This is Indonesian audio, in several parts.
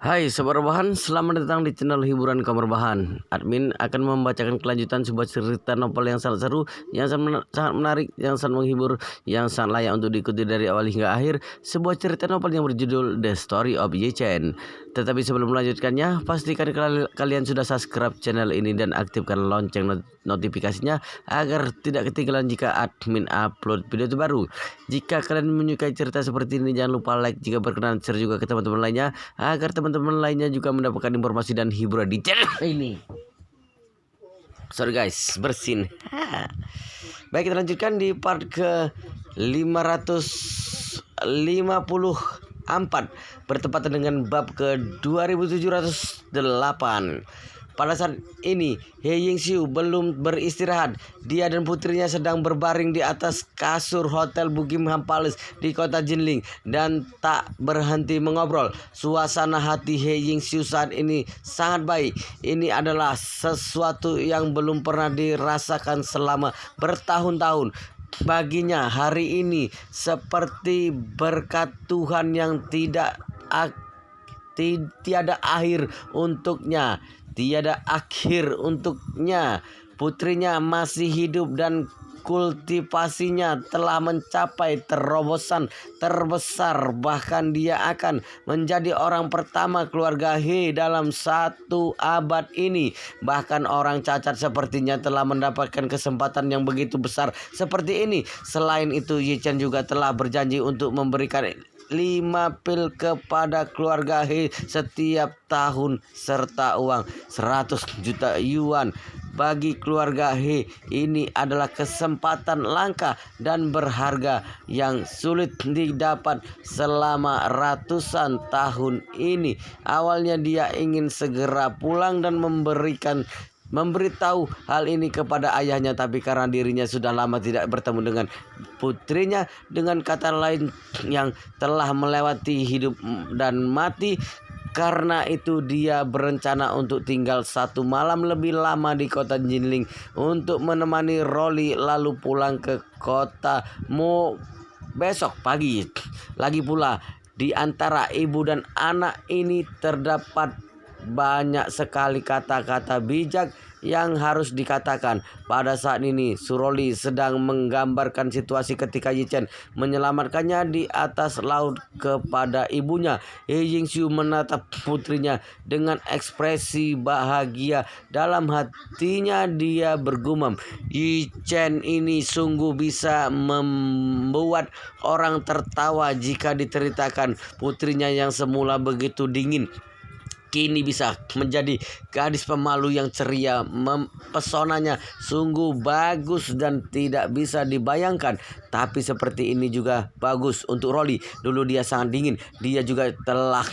Hai Sobat Rebahan, selamat datang di channel hiburan Kamar Bahan. Admin akan membacakan kelanjutan sebuah cerita novel yang sangat seru, yang sangat menarik, yang sangat menghibur, yang sangat layak untuk diikuti dari awal hingga akhir. Sebuah cerita novel yang berjudul The Story of Yi Chen. Tetapi sebelum melanjutkannya, pastikan kalian sudah subscribe channel ini dan aktifkan lonceng notifikasinya agar tidak ketinggalan jika admin upload video terbaru. Jika kalian menyukai cerita seperti ini, jangan lupa like jika berkenan, share juga ke teman-teman lainnya agar teman-teman lainnya juga mendapatkan informasi dan hiburan di channel ini. Sorry guys, bersin. Baik, kita lanjutkan di part ke 554 bertepatan dengan bab ke 2708. Pada saat ini, He Yingxiu belum beristirahat. Dia dan putrinya sedang berbaring di atas kasur Hotel Buckingham Palace di kota Jinling dan tak berhenti mengobrol. Suasana hati He Yingxiu saat ini sangat baik. Ini adalah sesuatu yang belum pernah dirasakan selama bertahun-tahun. Baginya hari ini seperti berkat Tuhan yang tiada akhir untuknya. Tiada akhir untuknya. Putrinya masih hidup dan kultivasinya telah mencapai terobosan terbesar. Bahkan dia akan menjadi orang pertama keluarga He dalam 1 abad ini. Bahkan orang cacat sepertinya telah mendapatkan kesempatan yang begitu besar seperti ini. Selain itu, Yi Chen juga telah berjanji untuk memberikan 5 pil kepada keluarga He setiap tahun serta uang 100 juta yuan. Bagi keluarga He, ini adalah kesempatan langka dan berharga yang sulit didapat selama ratusan tahun ini. Awalnya dia ingin segera pulang dan memberitahu hal ini kepada ayahnya, tapi karena dirinya sudah lama tidak bertemu dengan putrinya, dengan kata lain yang telah melewati hidup dan mati, karena itu dia berencana untuk tinggal 1 malam lebih lama di kota Jinling untuk menemani Rolly lalu pulang ke kota Mo besok pagi. Lagi pula, di antara ibu dan anak ini terdapat banyak sekali kata-kata bijak yang harus dikatakan. Pada saat ini, Suroli sedang menggambarkan situasi ketika Yi Chen menyelamatkannya di atas laut kepada ibunya. He Yingxiu menatap putrinya dengan ekspresi bahagia. Dalam hatinya dia bergumam, Yi Chen ini sungguh bisa membuat orang tertawa jika diceritakan. Putrinya yang semula begitu dingin kini bisa menjadi gadis pemalu yang ceria. Pesonanya sungguh bagus dan tidak bisa dibayangkan. Tapi seperti ini juga bagus untuk Rolly. Dulu dia sangat dingin. Dia juga telah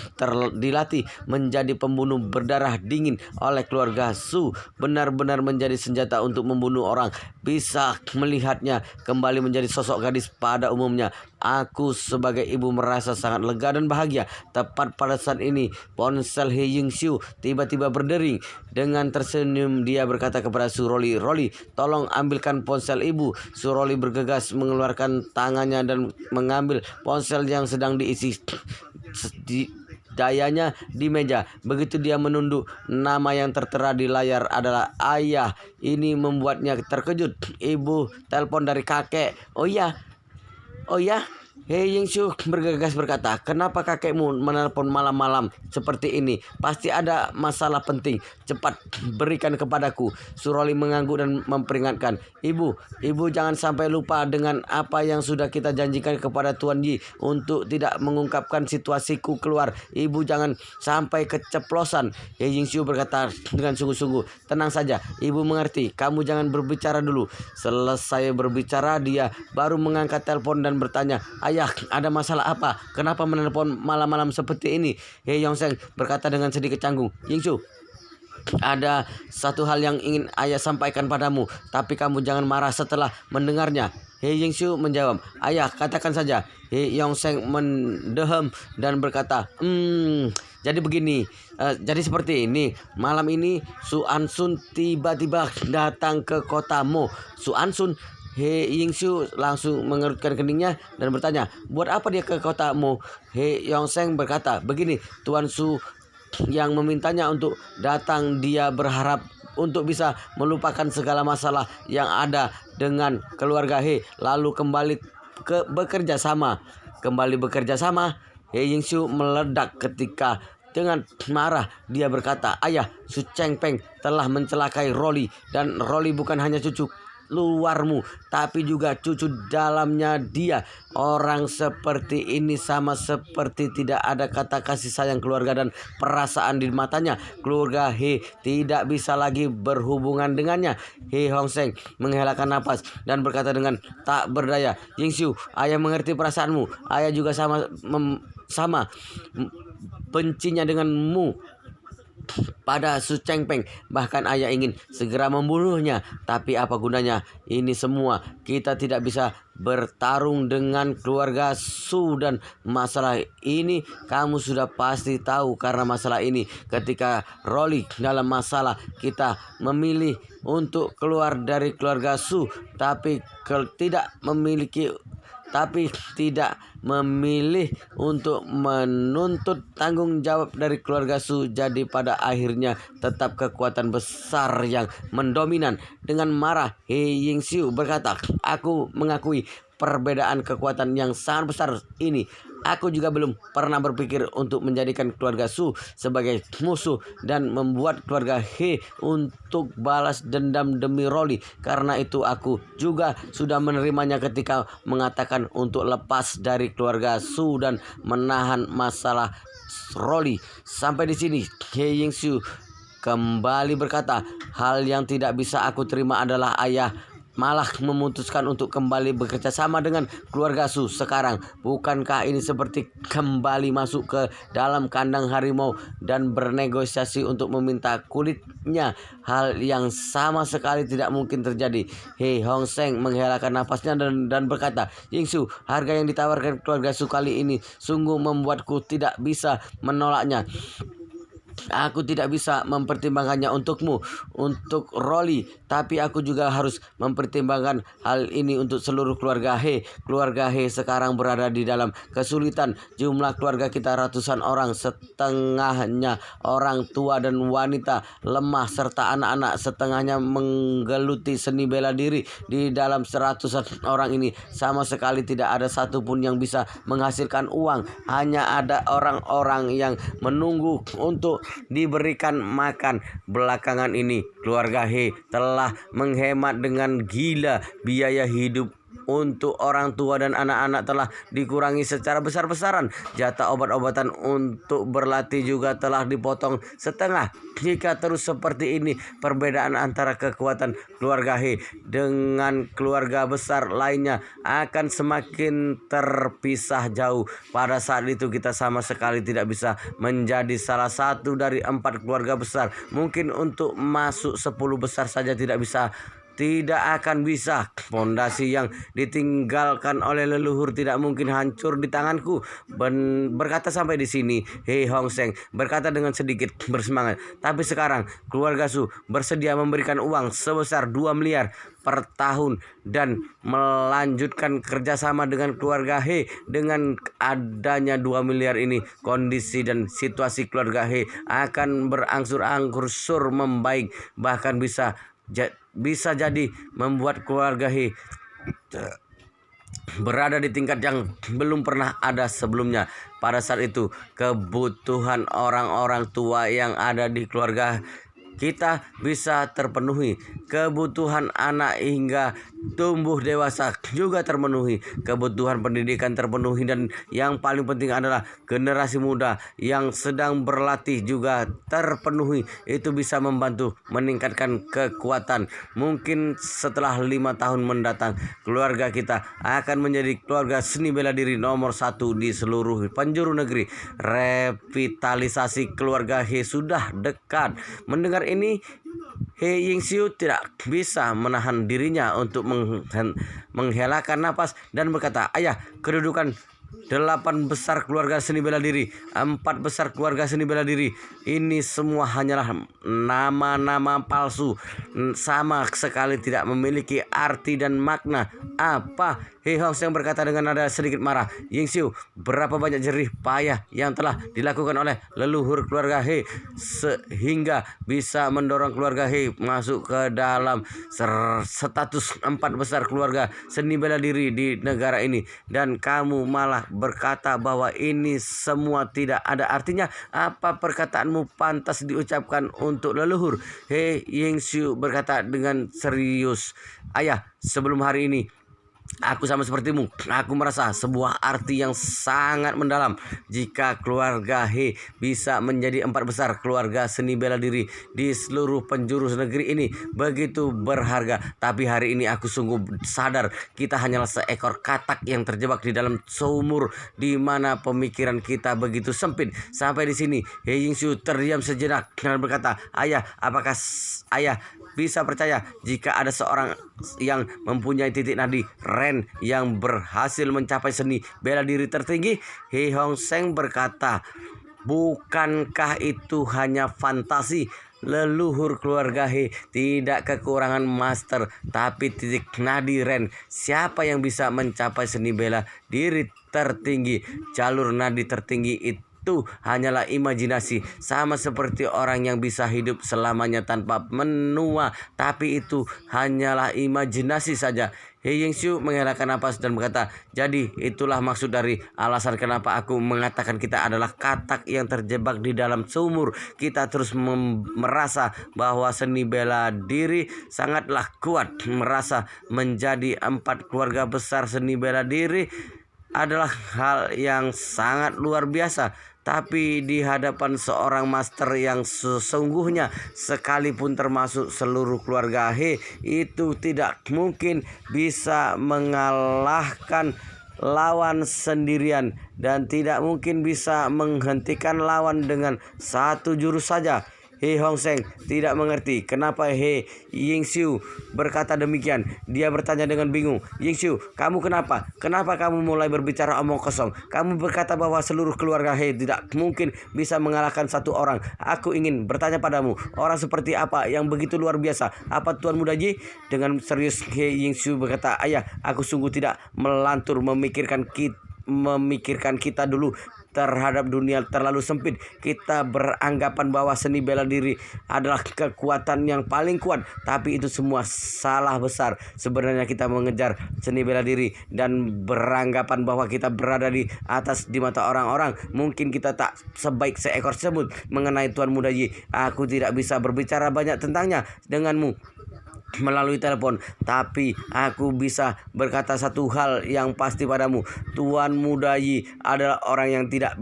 dilatih menjadi pembunuh berdarah dingin oleh keluarga Su. Benar-benar menjadi senjata untuk membunuh orang. Bisa melihatnya kembali menjadi sosok gadis pada umumnya. Aku sebagai ibu merasa sangat lega dan bahagia. Tepat pada saat ini, ponsel He Yingxiu tiba-tiba berdering. Dengan tersenyum dia berkata kepada Suroli, Rolly, tolong ambilkan ponsel ibu. Suroli bergegas mengeluarkan tangannya dan mengambil ponsel yang sedang diisi dayanya di meja. Begitu dia menunduk, nama yang tertera di layar adalah ayah. Ini membuatnya terkejut. Ibu telepon dari kakek. Oh ya, He Yingxiu bergegas berkata, kenapa kakekmu menelpon malam-malam seperti ini? Pasti ada masalah penting. Cepat berikan kepadaku. Suroli mengangguk dan memperingatkan, Ibu jangan sampai lupa dengan apa yang sudah kita janjikan kepada Tuan Yi untuk tidak mengungkapkan situasiku keluar. Ibu jangan sampai keceplosan. He Yingxiu berkata dengan sungguh-sungguh, tenang saja, ibu mengerti. Kamu jangan berbicara dulu. Selesai berbicara, dia baru mengangkat telepon dan bertanya, ayah, ada masalah apa? Kenapa menelpon malam-malam seperti ini? He Yongsheng berkata dengan sedikit canggung, Yingxiu, ada satu hal yang ingin ayah sampaikan padamu, tapi kamu jangan marah setelah mendengarnya. He Yingxiu menjawab, ayah, katakan saja. He Yongsheng mendehem dan berkata, jadi begini, jadi seperti ini. Malam ini Su Ansun tiba-tiba datang ke kota Mo. Su Ansun? He Yingxiu langsung mengerutkan keningnya dan bertanya, buat apa dia ke kota Mo? He Yongsheng berkata, begini, Tuan Su yang memintanya untuk datang. Dia berharap untuk bisa melupakan segala masalah yang ada dengan keluarga He, lalu kembali bekerja sama. Kembali bekerja sama, He Yingxiu meledak ketika dengan marah dia berkata, "Ayah, Su Chengpeng telah mencelakai Rolly, dan Rolly bukan hanya cucu luarmu, tapi juga cucu dalamnya dia. Orang seperti ini sama seperti tidak ada kata kasih sayang keluarga dan perasaan di matanya. Keluarga He tidak bisa lagi berhubungan dengannya." He Hongseng menghelakan napas dan berkata dengan tak berdaya, "Yingxiu, ayah mengerti perasaanmu. Ayah juga sama bencinya denganmu pada Su Chengpeng. Bahkan ayah ingin segera membunuhnya. Tapi apa gunanya ini semua? Kita tidak bisa bertarung dengan keluarga Su, dan masalah ini kamu sudah pasti tahu. Karena masalah ini, ketika Rolly dalam masalah, kita memilih untuk keluar dari keluarga Su, tapi tidak memilih untuk menuntut tanggung jawab dari keluarga Su. Jadi pada akhirnya tetap kekuatan besar yang mendominan." Dengan marah, He Yingxiu berkata, "Aku mengakui perbedaan kekuatan yang sangat besar ini. Aku juga belum pernah berpikir untuk menjadikan keluarga Su sebagai musuh dan membuat keluarga He untuk balas dendam demi Rolly. Karena itu aku juga sudah menerimanya ketika mengatakan untuk lepas dari keluarga Su dan menahan masalah Rolly." Sampai di sini He Yingxiu kembali berkata, "Hal yang tidak bisa aku terima adalah ayah malah memutuskan untuk kembali bekerja sama dengan keluarga Su sekarang. Bukankah ini seperti kembali masuk ke dalam kandang harimau dan bernegosiasi untuk meminta kulitnya? Hal yang sama sekali tidak mungkin terjadi." He Hongseng menghelakan napasnya dan berkata, "Yingxiu, harga yang ditawarkan keluarga Su kali ini sungguh membuatku tidak bisa menolaknya. Aku tidak bisa mempertimbangkannya untukmu, untuk Rolly, tapi aku juga harus mempertimbangkan hal ini untuk seluruh keluarga He. Keluarga He sekarang berada di dalam kesulitan. Jumlah keluarga kita ratusan orang, setengahnya orang tua dan wanita lemah serta anak-anak, setengahnya menggeluti seni bela diri. Di dalam seratusan orang ini sama sekali tidak ada satupun yang bisa menghasilkan uang. Hanya ada orang-orang yang menunggu untuk diberikan makan. Belakangan ini keluarga He telah menghemat dengan gila. Biaya hidup untuk orang tua dan anak-anak telah dikurangi secara besar-besaran. Jatah obat-obatan untuk berlatih juga telah dipotong setengah. Jika terus seperti ini, perbedaan antara kekuatan keluarga He dengan keluarga besar lainnya akan semakin terpisah jauh. Pada saat itu kita sama sekali tidak bisa menjadi salah satu dari 4 keluarga besar. Mungkin untuk masuk 10 besar saja tidak akan bisa. Fondasi yang ditinggalkan oleh leluhur tidak mungkin hancur di tanganku." Berkata sampai di sini, He Hongseng berkata dengan sedikit bersemangat, "Tapi sekarang keluarga Su bersedia memberikan uang sebesar 2 miliar per tahun dan melanjutkan kerjasama dengan keluarga He. Dengan adanya 2 miliar ini, kondisi dan situasi keluarga He akan berangsur-angsur membaik, bahkan bisa jadi membuat keluarga He berada di tingkat yang belum pernah ada sebelumnya. Pada saat itu, kebutuhan orang-orang tua yang ada di keluarga kita bisa terpenuhi. Kebutuhan anak hingga tumbuh dewasa juga terpenuhi. Kebutuhan pendidikan terpenuhi, dan yang paling penting adalah generasi muda yang sedang berlatih juga terpenuhi. Itu bisa membantu meningkatkan kekuatan. Mungkin setelah 5 tahun mendatang, keluarga kita akan menjadi keluarga seni bela diri nomor 1 di seluruh penjuru negeri. Revitalisasi keluarga He sudah dekat." Mendengar ini, He Yingxiu tidak bisa menahan dirinya untuk menghelakan napas dan berkata, "Ayah, kedudukan 8 besar keluarga seni bela diri, 4 besar keluarga seni bela diri, ini semua hanyalah nama-nama palsu, sama sekali tidak memiliki arti dan makna. Apa Hei Hong Seng berkata dengan nada sedikit marah. Yingxiu, berapa banyak jerih payah yang telah dilakukan oleh leluhur keluarga He sehingga bisa mendorong keluarga He masuk ke dalam status 4 besar keluarga seni bela diri di negara ini, dan kamu malah berkata bahwa ini semua tidak ada artinya. Apa perkataanmu pantas diucapkan untuk leluhur? He Yingxiu berkata dengan serius. Ayah, sebelum hari ini aku sama sepertimu, aku merasa sebuah arti yang sangat mendalam. Jika keluarga He bisa menjadi 4 besar keluarga seni bela diri di seluruh penjuru negeri ini, begitu berharga. Tapi hari ini aku sungguh sadar kita hanyalah seekor katak yang terjebak di dalam sumur di mana pemikiran kita begitu sempit. Sampai di sini He Yingxiu terdiam sejenak dan berkata, Ayah, apakah ayah bisa percaya jika ada seorang yang mempunyai titik nadi Ren yang berhasil mencapai seni bela diri tertinggi? He Hong Seng berkata, bukankah itu hanya fantasi? Leluhur keluarga He tidak kekurangan master, tapi titik nadi Ren. Siapa yang bisa mencapai seni bela diri tertinggi? Jalur nadi tertinggi itu hanyalah imajinasi, sama seperti orang yang bisa hidup selamanya tanpa menua, tapi itu hanyalah imajinasi saja. He Yingxiu menghela napas dan berkata, jadi itulah maksud dari alasan kenapa aku mengatakan kita adalah katak yang terjebak di dalam sumur. Kita terus merasa bahwa seni bela diri sangatlah kuat, merasa menjadi 4 keluarga besar seni bela diri adalah hal yang sangat luar biasa. Tapi di hadapan seorang master yang sesungguhnya, sekalipun termasuk seluruh keluarga He, itu tidak mungkin bisa mengalahkan lawan sendirian, dan tidak mungkin bisa menghentikan lawan dengan satu jurus saja. He Hong Seng tidak mengerti kenapa He Yingxiu berkata demikian. Dia bertanya dengan bingung, Yingxiu, kamu kenapa? Kenapa kamu mulai berbicara omong kosong? Kamu berkata bahwa seluruh keluarga He tidak mungkin bisa mengalahkan satu orang. Aku ingin bertanya padamu, orang seperti apa yang begitu luar biasa? Apa Tuan Muda Yi? Dengan serius He Yingxiu berkata, Ayah, aku sungguh tidak melantur memikirkan kita dulu terhadap dunia terlalu sempit. Kita beranggapan bahwa seni bela diri adalah kekuatan yang paling kuat, tapi itu semua salah besar. Sebenarnya kita mengejar seni bela diri dan beranggapan bahwa kita berada di atas di mata orang-orang. Mungkin kita tak sebaik seekor semut mengenai Tuan Muda Yi. Aku tidak bisa berbicara banyak tentangnya denganmu melalui telepon, tapi aku bisa berkata satu hal yang pasti padamu. Tuan Muda Yi adalah orang yang tidak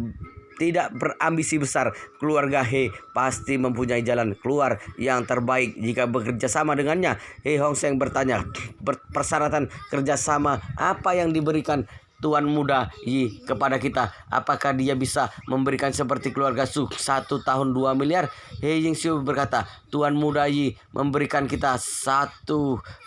berambisi besar. Keluarga He pasti mempunyai jalan keluar yang terbaik jika bekerja sama dengannya. He Hong Seng bertanya, persyaratan kerjasama apa yang diberikan Tuan Muda Yi kepada kita? Apakah dia bisa memberikan seperti keluarga Su 1 tahun 2 miliar? He Yingxiu berkata, Tuan Muda Yi memberikan kita 1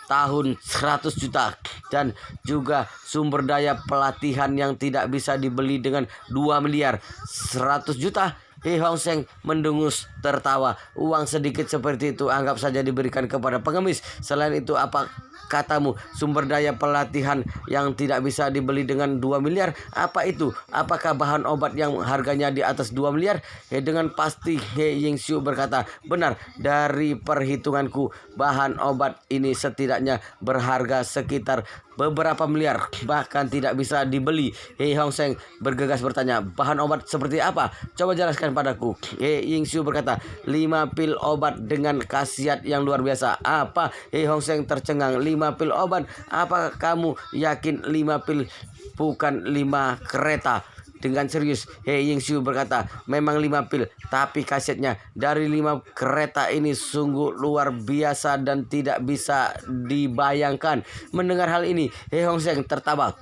tahun 100 juta dan juga sumber daya pelatihan yang tidak bisa dibeli dengan 2 miliar. 100 juta? He Hong Seng mendengus tertawa. Uang sedikit seperti itu anggap saja diberikan kepada pengemis. Selain itu, apa katamu sumber daya pelatihan yang tidak bisa dibeli dengan 2 miliar? Apa itu? Apakah bahan obat yang harganya di atas 2 miliar? Dengan pasti He Yingxiu berkata, benar, dari perhitunganku bahan obat ini setidaknya berharga sekitar beberapa miliar, bahkan tidak bisa dibeli. He Hong Seng bergegas bertanya, bahan obat seperti apa? Coba jelaskan padaku. He Yingxiu berkata, 5 pil obat dengan khasiat yang luar biasa. Apa? He Hong Seng tercengang. 5 pil obat? Apa kamu yakin 5 pil bukan 5 kereta? Dengan serius He Yingxiu berkata, memang 5 pil, tapi khasiatnya dari 5 kereta ini sungguh luar biasa dan tidak bisa dibayangkan. Mendengar hal ini He Hong Seng tertawa.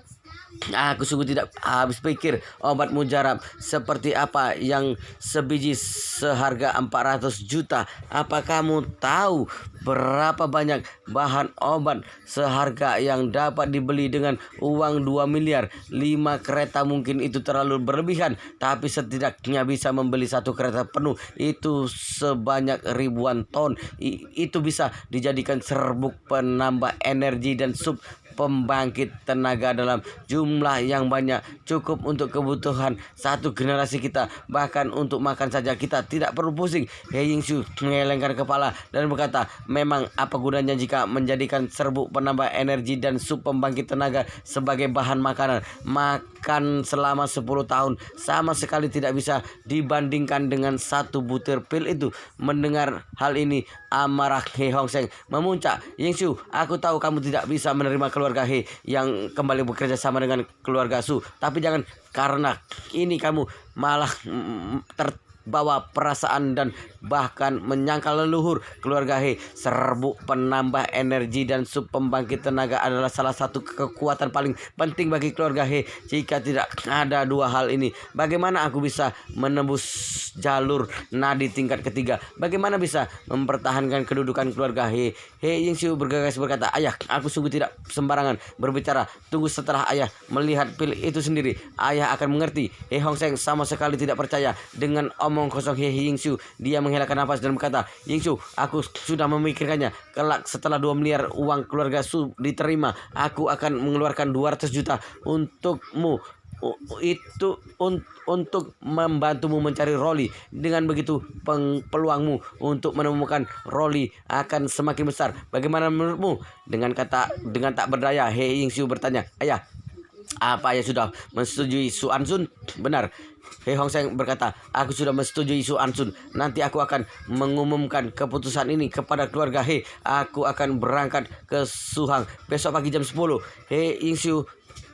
Aku sungguh tidak habis pikir obat mujarab seperti apa yang sebiji seharga 400 juta. Apa kamu tahu berapa banyak bahan obat seharga yang dapat dibeli dengan uang 2 miliar? 5 kereta mungkin itu terlalu berlebihan, tapi setidaknya bisa membeli 1 kereta penuh. Itu sebanyak ribuan ton. Itu bisa dijadikan serbuk penambah energi dan pembangkit tenaga dalam jumlah yang banyak, cukup untuk kebutuhan satu generasi kita. Bahkan untuk makan saja kita tidak perlu pusing. He Yingxiu mengelengkan kepala dan berkata, memang apa gunanya jika menjadikan serbuk penambah energi dan sup pembangkit tenaga sebagai bahan makanan. Makan selama 10 tahun sama sekali tidak bisa dibandingkan dengan satu butir pil itu. Mendengar hal ini, amarah He Hong Seng memuncak. Yingxiu, aku tahu kamu tidak bisa menerima keluarga He yang kembali bekerja sama dengan keluarga Su. Tapi jangan karena ini kamu malah terbawa perasaan dan bahkan menyangkal leluhur keluarga He. Serbuk penambah energi dan sup pembangkit tenaga adalah salah satu kekuatan paling penting bagi keluarga He. Jika tidak ada dua hal ini, bagaimana aku bisa menembus jalur nadi tingkat ketiga? Bagaimana bisa mempertahankan kedudukan keluarga He? He Yingxiu bergegas berkata, ayah, aku sungguh tidak sembarangan berbicara. Tunggu setelah ayah melihat pil itu sendiri, ayah akan mengerti. He Hong Seng sama sekali tidak percaya dengan omong kosong He Yingxiu. Dia menghilangkan nafas dan berkata, Yingxiu, aku sudah memikirkannya. Kelak setelah 2 miliar uang keluarga Su diterima, aku akan mengeluarkan 200 juta untukmu. Itu untuk membantumu mencari Rolly. Dengan begitu peluangmu untuk menemukan Rolly akan semakin besar. Bagaimana menurutmu? Dengan tak berdaya, He Yingxiu bertanya, ayah, apa ayah sudah menyetujui Su Ansun? Benar. He Hong Seng berkata, aku sudah menyetujui Su Ansun. Nanti aku akan mengumumkan keputusan ini kepada keluarga He. Aku akan berangkat ke Suhang besok pagi jam 10. He Yingxiu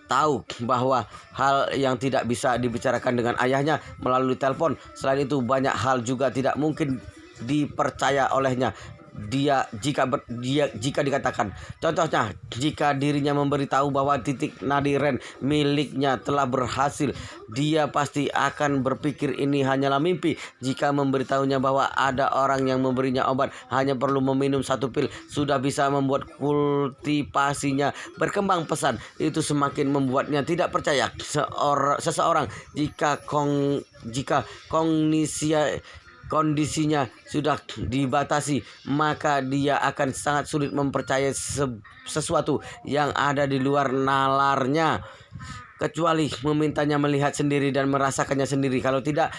tahu bahwa hal yang tidak bisa dibicarakan dengan ayahnya melalui telepon. Selain itu, banyak hal juga tidak mungkin dipercaya olehnya. Jika dikatakan, contohnya jika dirinya memberitahu bahwa titik nadi Ren miliknya telah berhasil, dia pasti akan berpikir ini hanyalah mimpi. Jika memberitahunya bahwa ada orang yang memberinya obat, hanya perlu meminum 1 pil sudah bisa membuat kultivasinya berkembang pesat, itu semakin membuatnya tidak percaya. Seseorang jika kondisinya sudah dibatasi, maka dia akan sangat sulit mempercayai sesuatu yang ada di luar nalarnya, kecuali memintanya melihat sendiri dan merasakannya sendiri. Kalau tidak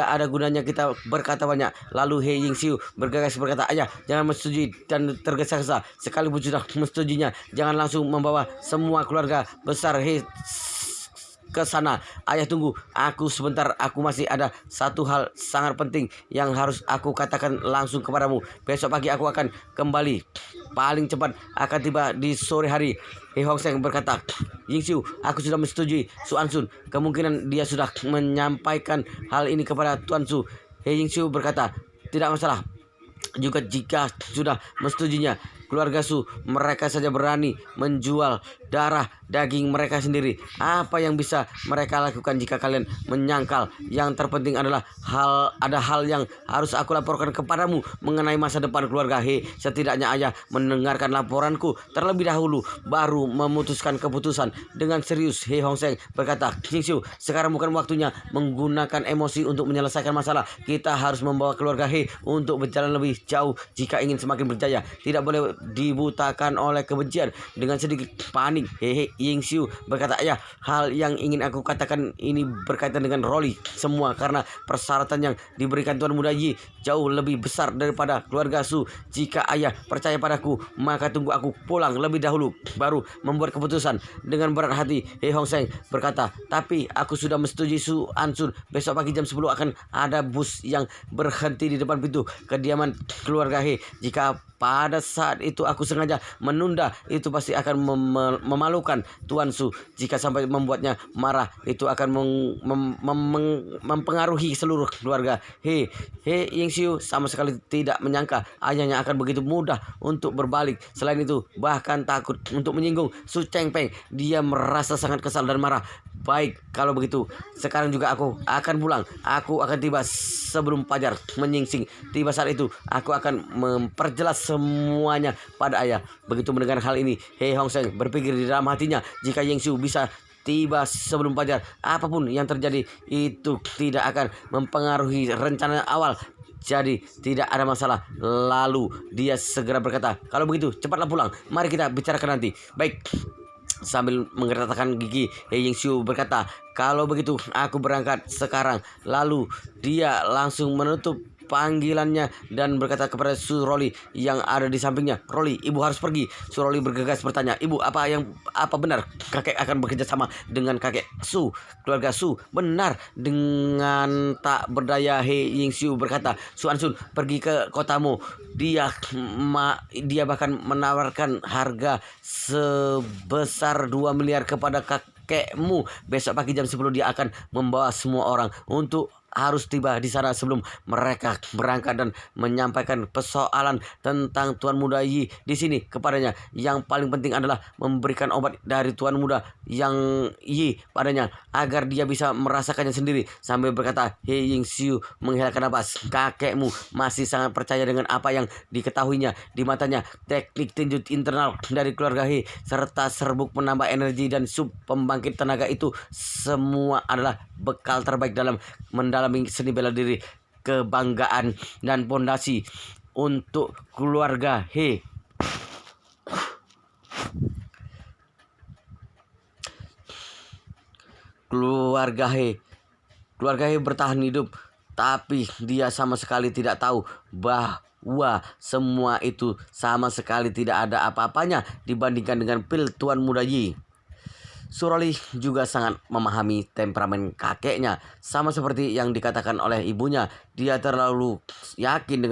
ada gunanya kita berkata banyak. Lalu He Yingxiu bergegas berkata, ayah, jangan menyetujui dan tergesa-gesa. Sekalipun sudah menyetujui, jangan langsung membawa semua keluarga besar He ke sana. Ayah, tunggu aku sebentar. Aku masih ada satu hal sangat penting yang harus aku katakan langsung kepadamu. Besok pagi aku akan kembali. Paling cepat akan tiba di sore hari. He Hong Seng berkata, Yingxiu, aku sudah menyetujui Su Ansun. Kemungkinan dia sudah menyampaikan hal ini kepada Tuan Su. He Yingxiu berkata, tidak masalah. Juga jika sudah menyetujui keluarga Su, mereka saja berani menjual darah daging mereka sendiri. Apa yang bisa mereka lakukan jika kalian menyangkal? Yang terpenting adalah ada hal yang harus aku laporkan kepadamu mengenai masa depan keluarga He. Setidaknya ayah mendengarkan laporanku terlebih dahulu, baru memutuskan keputusan. Dengan serius He Hong Seng berkata, Yingxiu, sekarang bukan waktunya menggunakan emosi untuk menyelesaikan masalah. Kita harus membawa keluarga He untuk berjalan lebih jauh jika ingin semakin berjaya. Tidak boleh dibutakan oleh kebencian. Dengan sedikit panik He Yingxiu berkata, ayah, hal yang ingin aku katakan ini berkaitan dengan Rolly semua, karena persyaratan yang diberikan Tuan Muda Yi jauh lebih besar daripada keluarga Su. Jika ayah percaya padaku, maka tunggu aku pulang lebih dahulu baru membuat keputusan. Dengan berat hati He Hong Seng berkata, tapi aku sudah menyetujui Su Ansun. Besok pagi jam 10 akan ada bus yang berhenti di depan pintu kediaman keluarga He. Jika pada saat itu aku sengaja menunda, itu pasti akan memalukan Tuan Su. Jika sampai membuatnya marah, itu akan mempengaruhi seluruh keluarga He. He Yingxiu sama sekali tidak menyangka ayahnya akan begitu mudah untuk berbalik. Selain itu, bahkan takut untuk menyinggung Su Chengpeng. Dia merasa sangat kesal dan marah. Baik, kalau begitu, sekarang juga aku akan pulang. Aku akan tiba sebelum fajar menyingsing. Tiba saat itu, aku akan memperjelas semuanya pada ayah. Begitu mendengar hal ini, He Hong Seng berpikir di dalam hatinya, jika Yingxiu bisa tiba sebelum fajar, apapun yang terjadi itu tidak akan mempengaruhi rencana awal. Jadi tidak ada masalah. Lalu dia segera berkata, kalau begitu cepatlah pulang. Mari kita bicarakan nanti. Baik. Sambil menggertakkan gigi, He Yingxiu berkata, "Kalau begitu aku berangkat sekarang." Lalu dia langsung menutup panggilannya dan berkata kepada Suroli yang ada di sampingnya, "Roli, ibu harus pergi." Suroli bergegas bertanya, "Ibu, apa benar kakek akan bekerja sama dengan kakek Su, keluarga Su?" "Benar." Dengan tak berdaya, He Yingxiu berkata, "Su Ansun, pergi ke kotamu." Dia bahkan menawarkan harga sebesar 2 miliar kepada kakekmu. Besok pagi jam 10 dia akan membawa semua orang untuk harus tiba di sana sebelum mereka berangkat dan menyampaikan persoalan tentang Tuan Muda Yi di sini kepadanya. Yang paling penting adalah memberikan obat dari Tuan Muda yang Yi padanya agar dia bisa merasakannya sendiri. Sambil berkata, He Yingxiu menghilangkan napas. "Kakekmu masih sangat percaya dengan apa yang diketahuinya di matanya. Teknik tinju internal dari keluarga He serta serbuk penambah energi dan sub pembangkit tenaga itu semua adalah bekal terbaik dalam mendalami seni bela diri, kebanggaan dan pondasi untuk keluarga He." Keluarga He bertahan hidup, tapi dia sama sekali tidak tahu bahwa semua itu sama sekali tidak ada apa-apanya dibandingkan dengan pil Tuan Muda Yi. Suroli juga sangat memahami temperamen kakeknya. Sama seperti yang dikatakan oleh ibunya, dia terlalu yakin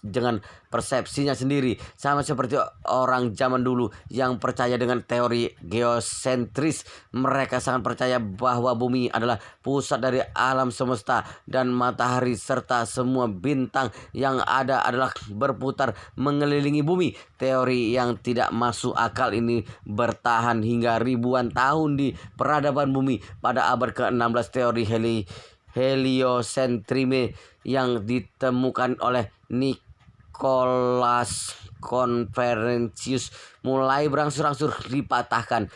dengan persepsinya sendiri. Sama seperti orang zaman dulu yang percaya dengan teori geosentris. Mereka sangat percaya bahwa bumi adalah pusat dari alam semesta dan matahari serta semua bintang yang ada adalah berputar mengelilingi bumi. Teori yang tidak masuk akal ini bertahan hingga ribuan tahun di peradaban bumi. Pada abad ke-16, teori heliosentrime yang ditemukan oleh Nicolaus Conferentius mulai berangsur-angsur dipatahkan.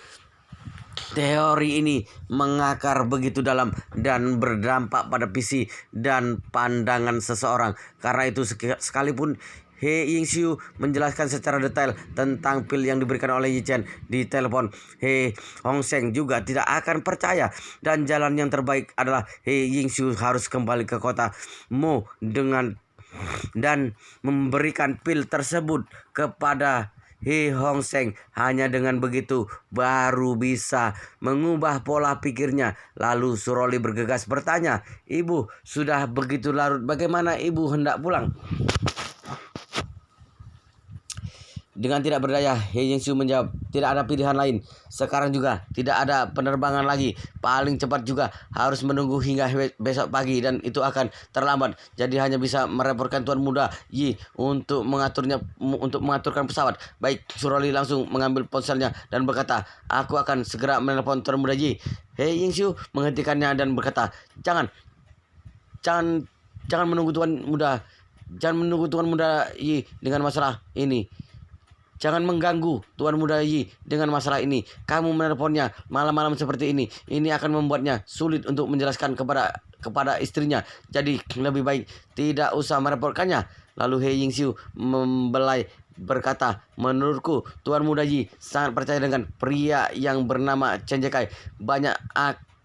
Teori ini mengakar begitu dalam dan berdampak pada visi dan pandangan seseorang. Karena itu sekalipun He Yingxiu menjelaskan secara detail tentang pil yang diberikan oleh Yi Chen di telepon, He Hongseng juga tidak akan percaya. Dan jalan yang terbaik adalah He Yingxiu harus kembali ke kota Mo dan memberikan pil tersebut kepada He Hongseng. Hanya dengan begitu baru bisa mengubah pola pikirnya. Lalu Suroli bergegas bertanya, "Ibu, sudah begitu larut, bagaimana ibu hendak pulang?" Dengan tidak berdaya, He Yingxiu menjawab, "Tidak ada pilihan lain. Sekarang juga tidak ada penerbangan lagi. Paling cepat juga harus menunggu hingga besok pagi dan itu akan terlambat. Jadi hanya bisa merepotkan Tuan Muda Yi untuk mengaturkan pesawat." Baik, Suroli langsung mengambil ponselnya dan berkata, "Aku akan segera menelpon Tuan Muda Yi." He Yingxiu menghentikannya dan berkata, Jangan menunggu Tuan Muda. Jangan menunggu Tuan Muda Yi dengan masalah ini. Jangan mengganggu Tuan Muda Yi dengan masalah ini. Kamu menelponnya malam-malam seperti ini. Ini akan membuatnya sulit untuk menjelaskan kepada istrinya. Jadi lebih baik tidak usah merepotkannya. Lalu He Yingxiu membelai berkata, "Menurutku Tuan Muda Yi sangat percaya dengan pria yang bernama Chen Jekai.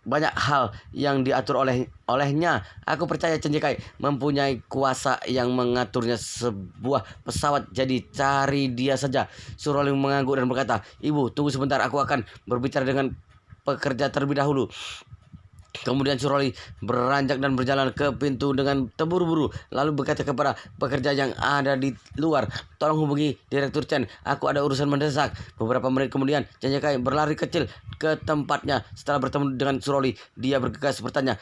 Banyak hal yang diatur olehnya. Aku percaya Chen Jekai mempunyai kuasa yang mengaturnya sebuah pesawat. Jadi cari dia saja." Suroli mengangguk dan berkata, "Ibu, tunggu sebentar. Aku akan berbicara dengan pekerja terlebih dahulu." Kemudian Suroli beranjak dan berjalan ke pintu dengan terburu-buru. Lalu berkata kepada pekerja yang ada di luar, "Tolong hubungi Direktur Chen. Aku ada urusan mendesak." Beberapa menit kemudian, Chen Jekai berlari kecil ke tempatnya. Setelah bertemu dengan Suroli, dia bergegas bertanya,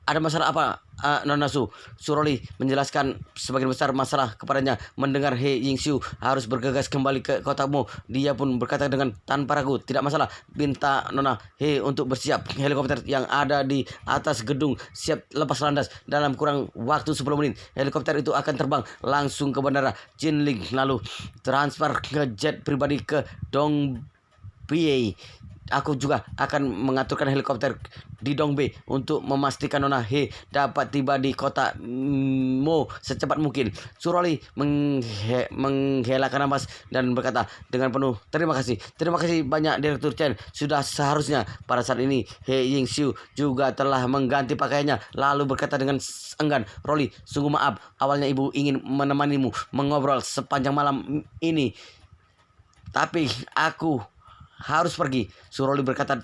Ada masalah apa, Nona Su?" Suroli menjelaskan sebagian besar masalah kepadanya. Mendengar He Yingxiu harus bergegas kembali ke kota Mo, dia pun berkata dengan tanpa ragu, "Tidak masalah. Minta Nona He untuk bersiap. Helikopter yang ada di atas gedung siap lepas landas. Dalam kurang waktu 10 menit, helikopter itu akan terbang langsung ke bandara Jinling. Lalu transfer ke jet pribadi ke Dongbei. Aku juga akan mengaturkan helikopter di Dongbei untuk memastikan Nona He dapat tiba di kota Mo secepat mungkin. Suroli menghelakan nafas dan berkata dengan penuh terima kasih. Terima kasih banyak Direktur Chen. Sudah seharusnya pada saat ini He Yingxiu juga telah mengganti pakaiannya lalu berkata dengan enggan, Rolly, sungguh maaf. Awalnya ibu ingin menemanimu mengobrol sepanjang malam ini, tapi aku harus pergi. Suroli berkata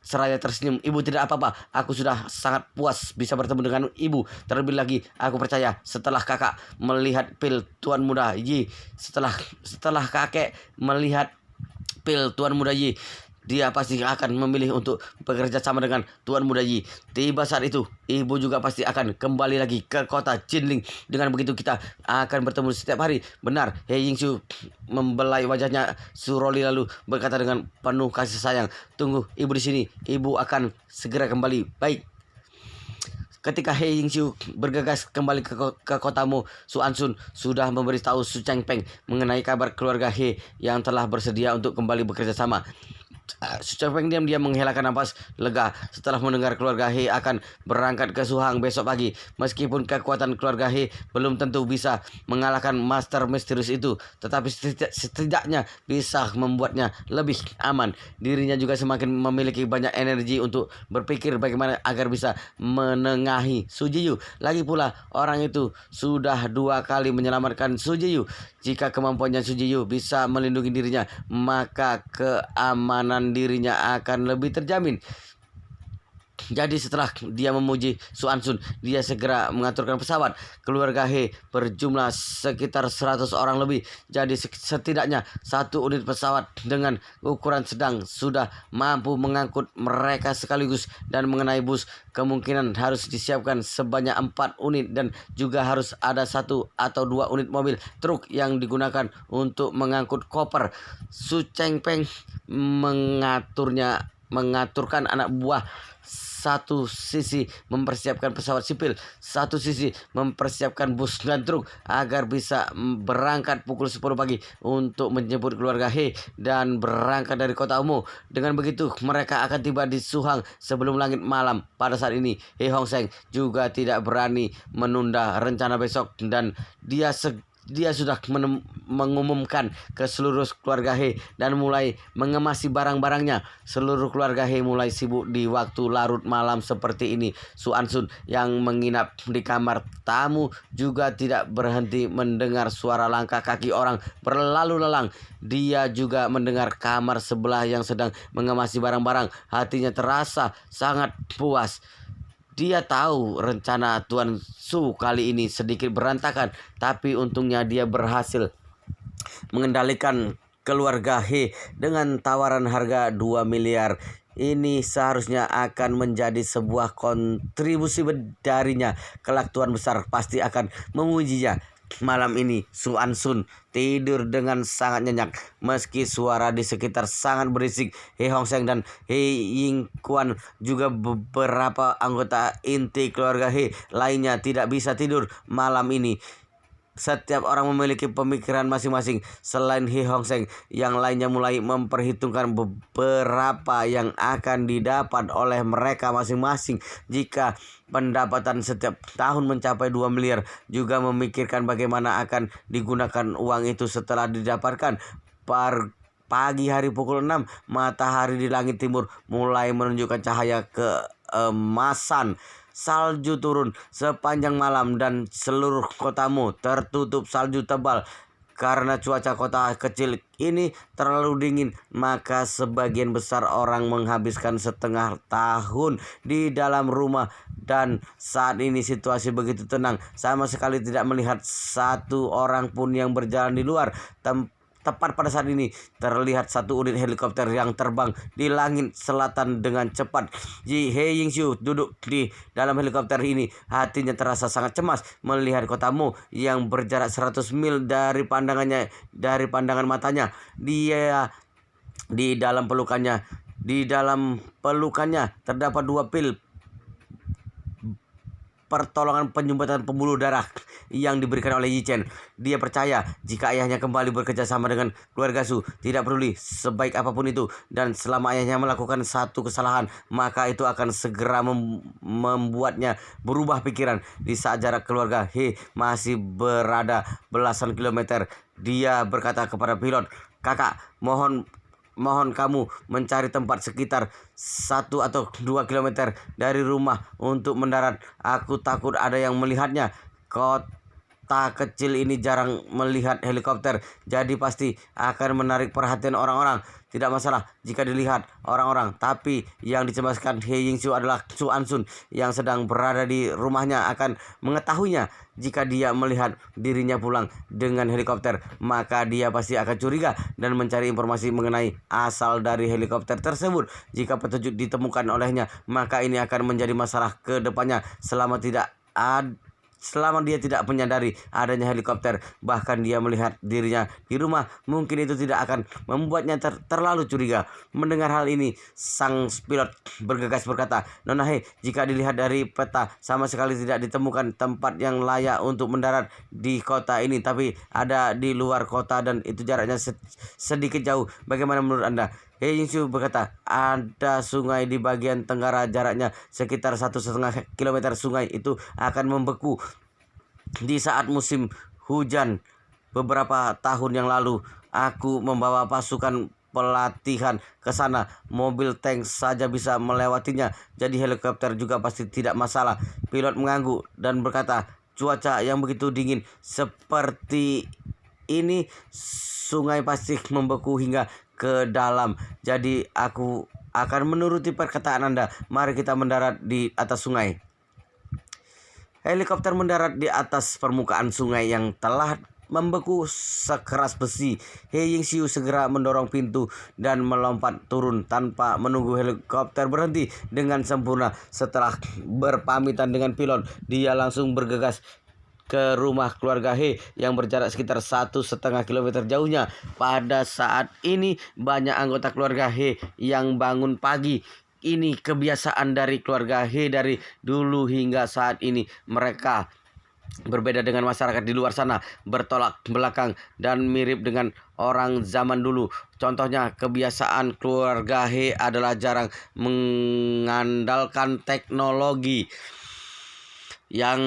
seraya tersenyum. Ibu tidak apa-apa. Aku sudah sangat puas bisa bertemu dengan ibu. Terlebih lagi, aku percaya setelah kakak melihat pil Tuan Muda Yi, setelah kakek melihat pil Tuan Muda Yi, dia pasti akan memilih untuk bekerja sama dengan Tuan Muda Yi. Tiba saat itu, ibu juga pasti akan kembali lagi ke kota Jinling. Dengan begitu kita akan bertemu setiap hari. Benar, He Yingxiu membelai wajahnya Suroli lalu berkata dengan penuh kasih sayang, tunggu ibu di sini. Ibu akan segera kembali. Baik. Ketika He Yingxiu bergegas kembali ke kota Mo, Su Ansun sudah memberitahu Su Chengpeng mengenai kabar keluarga He yang telah bersedia untuk kembali bekerja sama. Su Chengpeng diam-diam menghelakan napas lega setelah mendengar keluarga He akan berangkat ke Suhang besok pagi. Meskipun kekuatan keluarga He belum tentu bisa mengalahkan master misterius itu, tetapi setidaknya bisa membuatnya lebih aman. Dirinya juga semakin memiliki banyak energi untuk berpikir bagaimana agar bisa menengahi Su Jiyu. Lagi pula orang itu sudah 2 kali menyelamatkan Su Jiyu. Jika kemampuannya Su Jiyu bisa melindungi dirinya, maka keamanan dirinya akan lebih terjamin. Jadi setelah dia memuji Su Ansun, dia segera mengaturkan pesawat. Keluarga He berjumlah sekitar 100 orang lebih. Jadi setidaknya 1 unit pesawat dengan ukuran sedang sudah mampu mengangkut mereka sekaligus. Dan mengenai bus, kemungkinan harus disiapkan sebanyak 4 unit dan juga harus ada 1 atau 2 unit mobil truk yang digunakan untuk mengangkut koper. Su Chengpeng mengaturkan anak buah, satu sisi mempersiapkan pesawat sipil, satu sisi mempersiapkan bus dan truk agar bisa berangkat pukul 10 pagi untuk menjemput keluarga He dan berangkat dari kota Mo. Dengan begitu mereka akan tiba di Suhang sebelum langit malam. Pada saat ini He Hongseng juga tidak berani menunda rencana besok dan dia sudah mengumumkan ke seluruh keluarga He dan mulai mengemasi barang-barangnya. Seluruh keluarga He mulai sibuk di waktu larut malam seperti ini. Su Ansun yang menginap di kamar tamu juga tidak berhenti mendengar suara langkah kaki orang berlalu lalang. Dia juga mendengar kamar sebelah yang sedang mengemasi barang-barang. Hatinya terasa sangat puas. Dia tahu rencana Tuan Su kali ini sedikit berantakan, tapi untungnya dia berhasil mengendalikan keluarga He dengan tawaran harga 2 miliar. Ini seharusnya akan menjadi sebuah kontribusi darinya. Kelak Tuan Besar pasti akan memujinya. Malam ini Su Ansun tidur dengan sangat nyenyak meski suara di sekitar sangat berisik. He Hongseng dan He Yingquan juga beberapa anggota inti keluarga He lainnya tidak bisa tidur malam ini. Setiap orang memiliki pemikiran masing-masing. Selain He Hongseng, yang lainnya mulai memperhitungkan beberapa yang akan didapat oleh mereka masing-masing jika pendapatan setiap tahun mencapai 2 miliar. Juga memikirkan bagaimana akan digunakan uang itu setelah didapatkan. Pagi hari pukul 6, matahari di langit timur mulai menunjukkan cahaya keemasan. Salju turun sepanjang malam dan seluruh kota Mo tertutup salju tebal. Karena cuaca kota kecil ini terlalu dingin, maka sebagian besar orang menghabiskan setengah tahun di dalam rumah. Dan saat ini situasi begitu tenang, sama sekali tidak melihat satu orang pun yang berjalan di luar. Tepat pada saat ini terlihat 1 unit helikopter yang terbang di langit selatan dengan cepat. He Yingxiu duduk di dalam helikopter ini. Hatinya terasa sangat cemas melihat kota Mo yang berjarak 100 mil dari pandangan matanya. Dia di dalam pelukannya terdapat 2 pil pertolongan penyumbatan pembuluh darah. yang diberikan oleh Yi Chen. Dia percaya jika ayahnya kembali bekerja sama dengan keluarga Su, tidak peduli sebaik apapun itu, dan selama ayahnya melakukan satu kesalahan, maka itu akan segera membuatnya berubah pikiran. Di saat jarak keluarga He masih berada belasan kilometer, dia berkata kepada pilot, "Kakak, mohon kamu mencari tempat sekitar 1 atau 2 kilometer dari rumah untuk mendarat. Aku takut ada yang melihatnya. Kota kecil ini jarang melihat helikopter, jadi pasti akan menarik perhatian orang-orang. Tidak masalah jika dilihat orang-orang, tapi yang dicemaskan He Yingsu adalah Su Ansun yang sedang berada di rumahnya akan mengetahuinya. Jika dia melihat dirinya pulang dengan helikopter, maka dia pasti akan curiga dan mencari informasi mengenai asal dari helikopter tersebut. Jika petunjuk ditemukan olehnya, maka ini akan menjadi masalah ke depannya selama dia tidak menyadari adanya helikopter, bahkan dia melihat dirinya di rumah, mungkin itu tidak akan membuatnya terlalu curiga." Mendengar hal ini, sang pilot bergegas berkata, "Nona He, jika dilihat dari peta, sama sekali tidak ditemukan tempat yang layak untuk mendarat di kota ini, tapi ada di luar kota dan itu jaraknya sedikit jauh. Bagaimana menurut Anda?" He Yingsu berkata, "Ada sungai di bagian tenggara, jaraknya sekitar 1,5 kilometer. Sungai itu akan membeku di saat musim hujan. Beberapa tahun yang lalu, aku membawa pasukan pelatihan ke sana. Mobil tank saja bisa melewatinya, jadi helikopter juga pasti tidak masalah." Pilot mengangguk dan berkata, "Cuaca yang begitu dingin seperti ini, sungai pasti membeku hingga ke dalam. Jadi aku akan menuruti perkataan Anda. Mari kita mendarat di atas sungai." Helikopter mendarat di atas permukaan sungai yang telah membeku sekeras besi. He Yingxiu segera mendorong pintu dan melompat turun tanpa menunggu helikopter berhenti dengan sempurna. Setelah berpamitan dengan pilot, dia langsung bergegas ke rumah keluarga He yang berjarak sekitar 1,5 kilometer jauhnya. Pada saat ini banyak anggota keluarga He yang bangun pagi. Ini kebiasaan dari keluarga He dari dulu hingga saat ini. Mereka berbeda dengan masyarakat di luar sana, bertolak belakang dan mirip dengan orang zaman dulu. Contohnya, kebiasaan keluarga He adalah jarang mengandalkan teknologi yang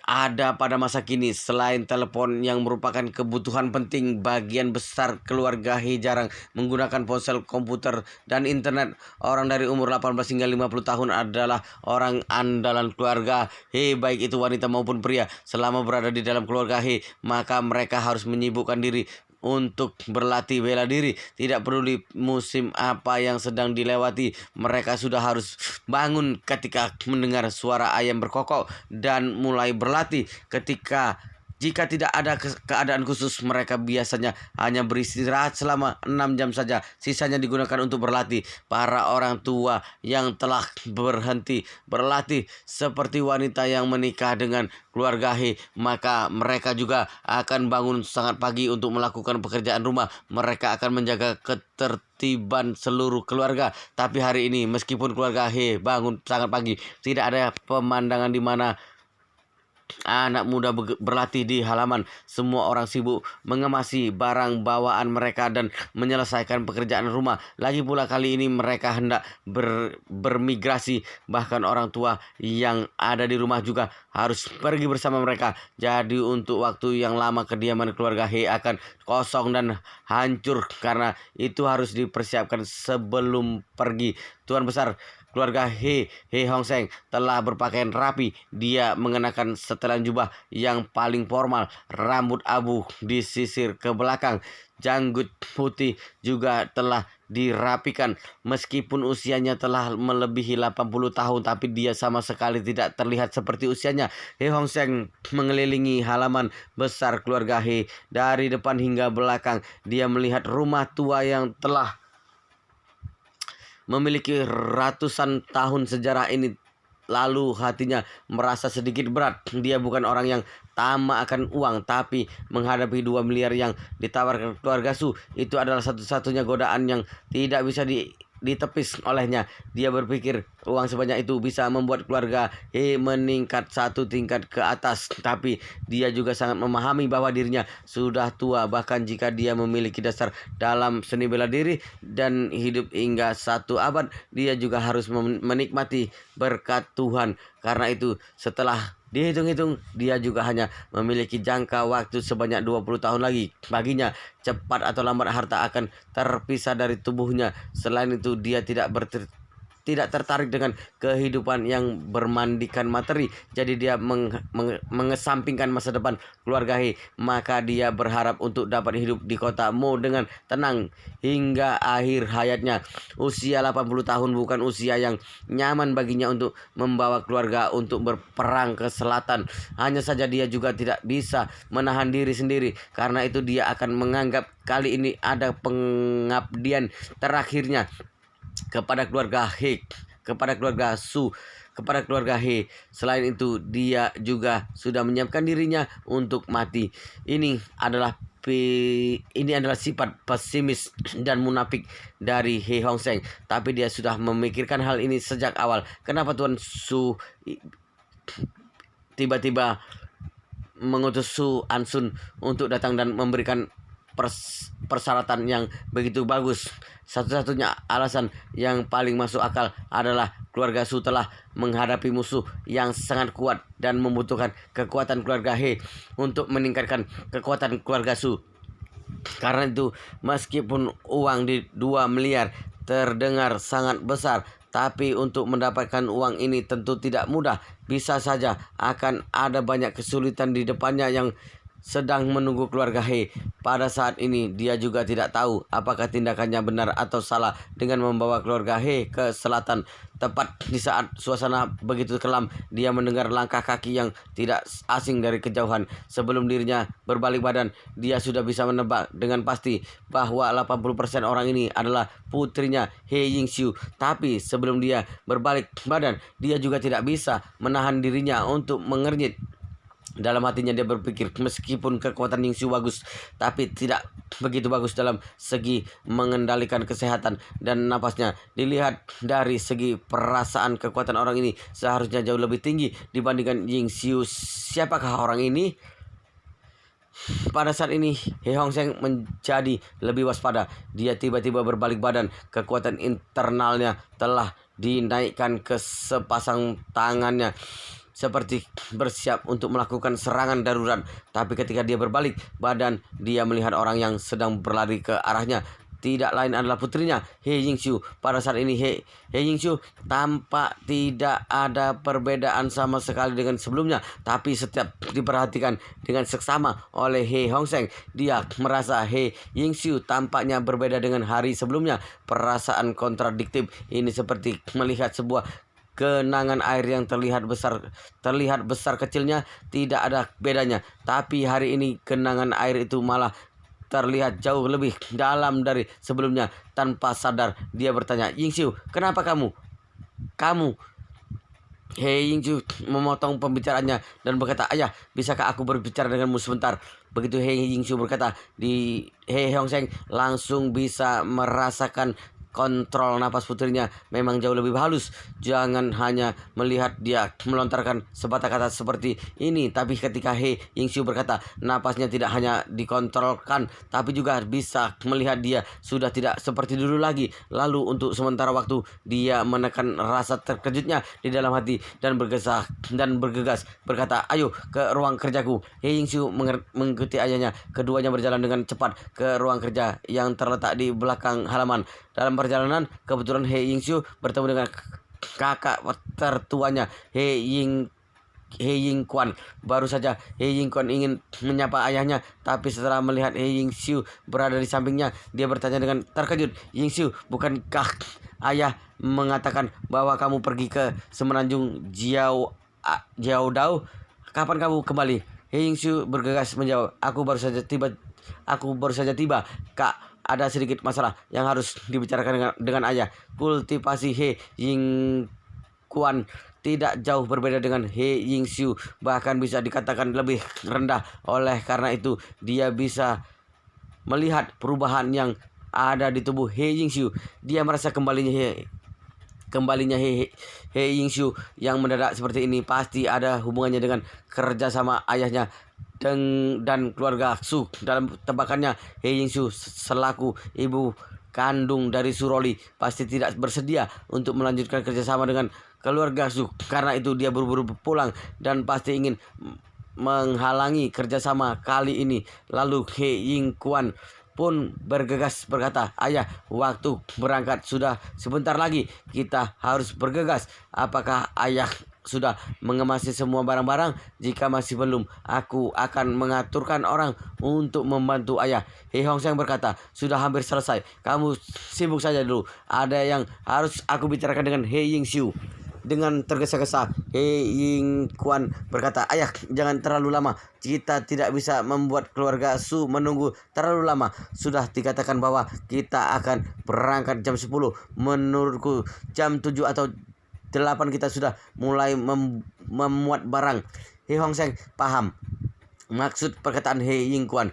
ada pada masa kini. Selain telepon yang merupakan kebutuhan penting, bagian besar keluarga He jarang menggunakan ponsel, komputer, dan internet. Orang dari umur 18 hingga 50 tahun adalah orang andalan keluarga He, baik itu wanita maupun pria. Selama berada di dalam keluarga He, maka mereka harus menyibukkan diri untuk berlatih bela diri. Tidak peduli musim apa yang sedang dilewati, mereka sudah harus bangun ketika mendengar suara ayam berkokok dan mulai berlatih. Jika tidak ada keadaan khusus, mereka biasanya hanya beristirahat selama 6 jam saja. Sisanya digunakan untuk berlatih. Para orang tua yang telah berhenti berlatih, seperti wanita yang menikah dengan keluarga He, maka mereka juga akan bangun sangat pagi untuk melakukan pekerjaan rumah. Mereka akan menjaga ketertiban seluruh keluarga. Tapi hari ini, meskipun keluarga He bangun sangat pagi, tidak ada pemandangan di mana anak muda berlatih di halaman. Semua orang sibuk mengemasi barang bawaan mereka dan menyelesaikan pekerjaan rumah. Lagi pula kali ini mereka hendak bermigrasi. Bahkan orang tua yang ada di rumah juga harus pergi bersama mereka. Jadi untuk waktu yang lama kediaman keluarga He akan kosong dan hancur, karena itu harus dipersiapkan sebelum pergi. Tuan besar keluarga He Hong Seng telah berpakaian rapi. Dia mengenakan setelan jubah yang paling formal, rambut abu disisir ke belakang, janggut putih juga telah dirapikan. Meskipun usianya telah melebihi 80 tahun, tapi dia sama sekali tidak terlihat seperti usianya. He Hong Seng mengelilingi halaman besar keluarga He dari depan hingga belakang. Dia melihat rumah tua yang telah memiliki ratusan tahun sejarah ini. Lalu hatinya merasa sedikit berat. Dia bukan orang yang tamak akan uang, tapi menghadapi 2 miliar yang ditawarkan keluarga Su, itu adalah satu-satunya godaan yang tidak bisa ditepis olehnya. Dia berpikir uang sebanyak itu bisa membuat keluarga He meningkat satu tingkat ke atas. Tapi dia juga sangat memahami bahwa dirinya sudah tua. Bahkan jika dia memiliki dasar dalam seni bela diri dan hidup hingga 1 abad, dia juga harus menikmati berkat Tuhan. Karena itu setelah dihitung-hitung, dia juga hanya memiliki jangka waktu sebanyak 20 tahun lagi. Baginya, cepat atau lambat harta akan terpisah dari tubuhnya. Selain itu, dia tidak tertarik dengan kehidupan yang bermandikan materi. Jadi dia mengesampingkan masa depan keluarga He. Maka dia berharap untuk dapat hidup di kota Mo dengan tenang hingga akhir hayatnya. Usia 80 tahun bukan usia yang nyaman baginya untuk membawa keluarga untuk berperang ke selatan. Hanya saja dia juga tidak bisa menahan diri sendiri. Karena itu dia akan menganggap kali ini ada pengabdian terakhirnya kepada keluarga He, kepada keluarga Su, kepada keluarga He. Selain itu, dia juga sudah menyiapkan dirinya untuk mati. Ini adalah sifat pesimis dan munafik dari He Hong Seng. Tapi dia sudah memikirkan hal ini sejak awal. Kenapa Tuan Su tiba-tiba mengutus Su Ansun untuk datang dan memberikan persyaratan yang begitu bagus? Satu-satunya alasan yang paling masuk akal adalah keluarga Su telah menghadapi musuh yang sangat kuat dan membutuhkan kekuatan keluarga He untuk meningkatkan kekuatan keluarga Su. Karena itu, meskipun uang di 2 miliar terdengar sangat besar, tapi untuk mendapatkan uang ini tentu tidak mudah. Bisa saja akan ada banyak kesulitan di depannya yang sedang menunggu keluarga He. Pada saat ini dia juga tidak tahu apakah tindakannya benar atau salah dengan membawa keluarga He ke selatan. Tepat di saat suasana begitu kelam, dia mendengar langkah kaki yang tidak asing dari kejauhan. Sebelum dirinya berbalik badan, dia sudah bisa menebak dengan pasti bahwa 80% orang ini adalah putrinya He Yingxiu. Tapi sebelum dia berbalik badan, dia juga tidak bisa menahan dirinya untuk mengernyit. Dalam hatinya dia berpikir, meskipun kekuatan Yingxiu bagus, tapi tidak begitu bagus dalam segi mengendalikan kesehatan dan napasnya. Dilihat dari segi perasaan, kekuatan orang ini seharusnya jauh lebih tinggi dibandingkan Yingxiu. Siapakah orang ini? Pada saat ini He Hong Seng menjadi lebih waspada. Dia tiba-tiba berbalik badan. Kekuatan internalnya telah dinaikkan ke sepasang tangannya, seperti bersiap untuk melakukan serangan darurat. Tapi ketika dia berbalik badan, dia melihat orang yang sedang berlari ke arahnya. Tidak lain adalah putrinya He Yingxiu. Pada saat ini He Yingxiu tampak tidak ada perbedaan sama sekali dengan sebelumnya. Tapi setiap diperhatikan dengan seksama oleh He Hong Seng, dia merasa He Yingxiu tampaknya berbeda dengan hari sebelumnya. Perasaan kontradiktif ini seperti melihat sebuah genangan air yang terlihat besar kecilnya tidak ada bedanya. Tapi hari ini genangan air itu malah terlihat jauh lebih dalam dari sebelumnya. Tanpa sadar dia bertanya, "Yingxiu, kenapa kamu?" He Yingxiu memotong pembicaraannya dan berkata, "Ayah, bisakah aku berbicara denganmu sebentar?" Begitu He Yingxiu berkata, He Hong Seng langsung bisa merasakan kontrol napas putrinya memang jauh lebih halus. Jangan hanya melihat dia melontarkan sepatah kata seperti ini, tapi ketika He Yingxiu berkata, napasnya tidak hanya dikontrolkan, tapi juga bisa melihat dia sudah tidak seperti dulu lagi. Lalu untuk sementara waktu dia menekan rasa terkejutnya di dalam hati dan bergegas berkata, "Ayo ke ruang kerjaku." He Yingxiu mengikuti ayahnya. Keduanya berjalan dengan cepat ke ruang kerja yang terletak di belakang halaman. Dalam perjalanan, kebetulan He Yingxiu bertemu dengan kakak tertuanya He Yingquan. Baru saja He Yingquan ingin menyapa ayahnya, tapi setelah melihat He Yingxiu berada di sampingnya, dia bertanya dengan terkejut, "Yingxiu, bukankah ayah mengatakan bahwa kamu pergi ke semenanjung Jiaodao? Kapan kamu kembali?" He Yingxiu bergegas menjawab, "Aku baru saja tiba, Kak. Ada sedikit masalah yang harus dibicarakan dengan ayah." Kultivasi He Yingquan tidak jauh berbeda dengan He Yingxiu, bahkan bisa dikatakan lebih rendah. Oleh karena itu, dia bisa melihat perubahan yang ada di tubuh He Yingxiu. Dia merasa kembalinya He Yingxiu yang mendadak seperti ini pasti ada hubungannya dengan kerja sama ayahnya dan keluarga Su. Dalam tebakannya, He Yingxiu selaku ibu kandung dari Suroli pasti tidak bersedia untuk melanjutkan kerjasama dengan keluarga Su. Karena itu dia buru-buru pulang dan pasti ingin menghalangi kerjasama kali ini. Lalu He Yingkuan pun bergegas berkata, "Ayah, waktu berangkat sudah sebentar lagi. Kita harus bergegas. Apakah ayah sudah mengemasi semua barang-barang? Jika masih belum, aku akan mengaturkan orang untuk membantu ayah." He Hongseng berkata, "Sudah hampir selesai. Kamu sibuk saja dulu. Ada yang harus aku bicarakan dengan He Yingxiu." Dengan tergesa-gesa, He Yingkuan berkata, "Ayah, jangan terlalu lama. Kita tidak bisa membuat keluarga Su menunggu terlalu lama. Sudah dikatakan bahwa kita akan berangkat jam 10. Menurutku jam 7 atau 8 kita sudah mulai memuat barang." He Hongseng paham maksud perkataan He Yingkuan.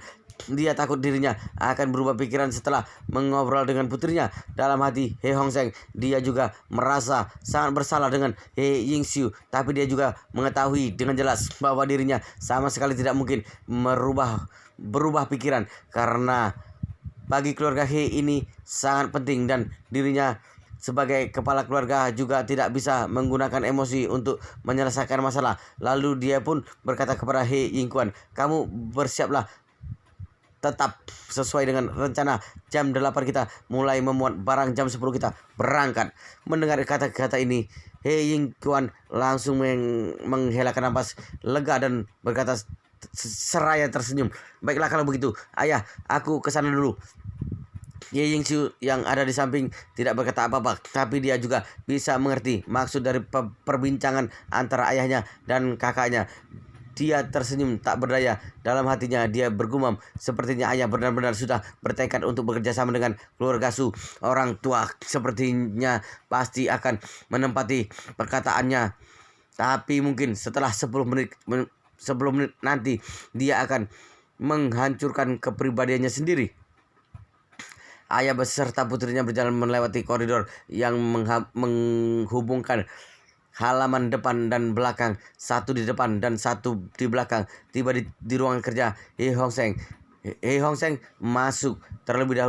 Dia takut dirinya akan berubah pikiran setelah mengobrol dengan putrinya. Dalam hati He Hongseng, dia juga merasa sangat bersalah dengan He Yingxiu. Tapi dia juga mengetahui dengan jelas bahwa dirinya sama sekali tidak mungkin berubah pikiran. Karena bagi keluarga He ini sangat penting dan dirinya sebagai kepala keluarga juga tidak bisa menggunakan emosi untuk menyelesaikan masalah. Lalu dia pun berkata kepada He Yingkuan, "Kamu bersiaplah tetap sesuai dengan rencana. Jam 8 kita mulai memuat barang, jam 10 kita berangkat." Mendengar kata-kata ini, He Yingkuan langsung menghelakan napas lega dan berkata seraya tersenyum, "Baiklah kalau begitu, ayah, aku kesana dulu." Ye Yingxiu yang ada di samping tidak berkata apa-apa, tapi dia juga bisa mengerti maksud dari perbincangan antara ayahnya dan kakaknya. Dia tersenyum tak berdaya. Dalam hatinya dia bergumam, sepertinya ayah benar-benar sudah bertekad untuk bekerja sama dengan keluarga Su. Orang tua sepertinya pasti akan menempati perkataannya. Tapi mungkin setelah 10 menit nanti dia akan menghancurkan kepribadiannya sendiri. Ayah beserta putrinya berjalan melewati koridor yang menghubungkan halaman depan dan belakang, satu di depan dan satu di belakang. Tiba di ruangan kerja He Hongseng. He Hongseng masuk terlebih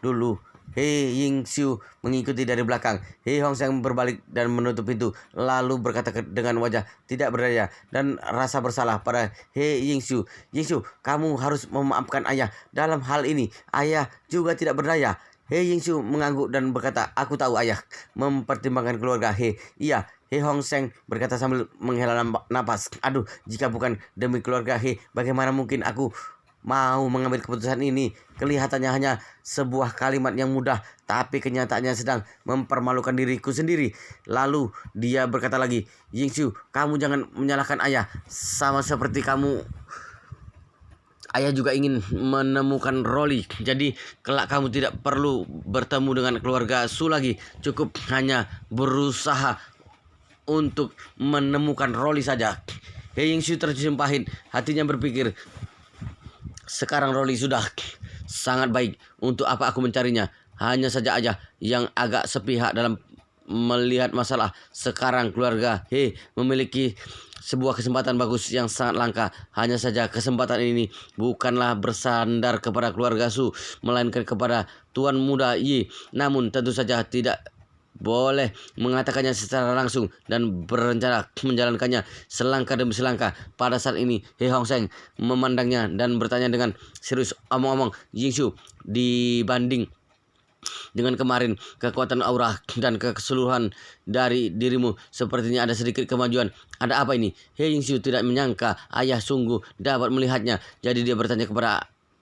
dulu. He Yingxiu mengikuti dari belakang. He Hongseng berbalik dan menutup pintu, lalu berkata dengan wajah tidak berdaya dan rasa bersalah pada He Yingxiu, "Yingxiu, kamu harus memaafkan ayah. Dalam hal ini, ayah juga tidak berdaya." He Yingxiu mengangguk dan berkata, "Aku tahu ayah mempertimbangkan keluarga He." "Iya." He Hongseng berkata sambil menghela napas. "Aduh, jika bukan demi keluarga He, bagaimana mungkin aku mau mengambil keputusan ini?" Kelihatannya hanya sebuah kalimat yang mudah, tapi kenyataannya sedang mempermalukan diriku sendiri. Lalu dia berkata lagi, "Yingxiu, kamu jangan menyalahkan ayah. Sama seperti kamu, ayah juga ingin menemukan Rolly. Jadi kelak kamu tidak perlu bertemu dengan keluarga Su lagi. Cukup hanya berusaha untuk menemukan Rolly saja." He Yingxiu tersenyum pahit. Hatinya berpikir, sekarang Rolly sudah sangat baik. Untuk apa aku mencarinya? Hanya saja ayah yang agak sepihak dalam melihat masalah. Sekarang keluarga He memiliki sebuah kesempatan bagus yang sangat langka. Hanya saja kesempatan ini bukanlah bersandar kepada keluarga Su, melainkan kepada Tuan Muda Yi. Namun tentu saja tidak boleh mengatakannya secara langsung dan berencana menjalankannya selangkah demi selangkah. Pada saat ini He Hongseng memandangnya dan bertanya dengan serius, "Omong-omong, Yingxiu, dibanding dengan kemarin, kekuatan aura dan keseluruhan dari dirimu sepertinya ada sedikit kemajuan. Ada apa ini?" He Yingxiu tidak menyangka ayah sungguh dapat melihatnya. Jadi dia bertanya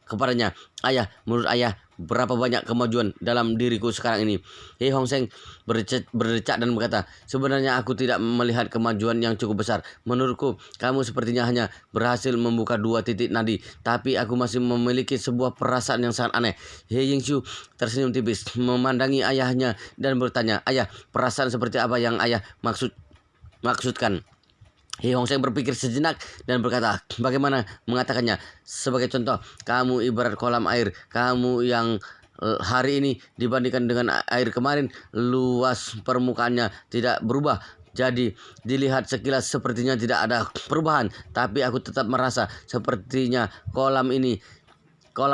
kepadanya, "Ayah, menurut ayah berapa banyak kemajuan dalam diriku sekarang ini?" He Hongseng berdecak dan berkata, "Sebenarnya aku tidak melihat kemajuan yang cukup besar. Menurutku kamu sepertinya hanya berhasil membuka 2 titik nadi. Tapi aku masih memiliki sebuah perasaan yang sangat aneh." He Yingxiu tersenyum tipis memandangi ayahnya dan bertanya, "Ayah, perasaan seperti apa yang ayah maksudkan?" He Hongseng berpikir sejenak dan berkata, "Bagaimana mengatakannya? Sebagai contoh, kamu ibarat kolam air. Kamu yang hari ini dibandingkan dengan air kemarin, luas permukaannya tidak berubah. Jadi dilihat sekilas sepertinya tidak ada perubahan, tapi aku tetap merasa sepertinya kolam